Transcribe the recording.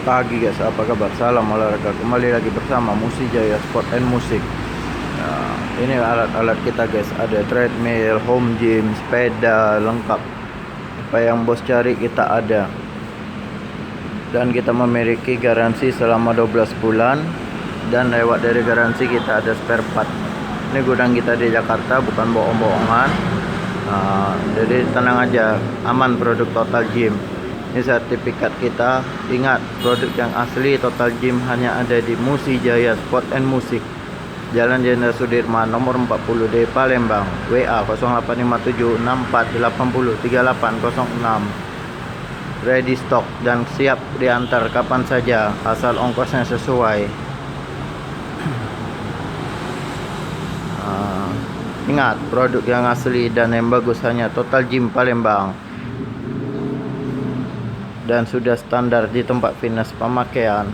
Pagi guys, apa kabar? Salam olahraga. Kembali lagi bersama Musi Jaya Sport and Music. Ini alat-alat kita guys. Ada treadmill, home gym, sepeda, lengkap. Apa yang bos cari kita ada. Dan kita memiliki garansi selama 12 bulan. Dan lewat dari garansi kita ada spare part. Ini gudang kita di Jakarta, bukan bohong-bohongan. Jadi tenang aja, aman produk Total Gym. Ini sertifikat kita. Ingat, produk yang asli Total Gym hanya ada di Musi Jaya Sport and Music, Jalan Jenderal Sudirman, nomor 40D, Palembang. WA 085764803806. Ready stock dan siap diantar kapan saja, asal ongkosnya sesuai. Ingat, produk yang asli dan yang bagus hanya Total Gym Palembang. Dan sudah standar di tempat fitness pemakaian.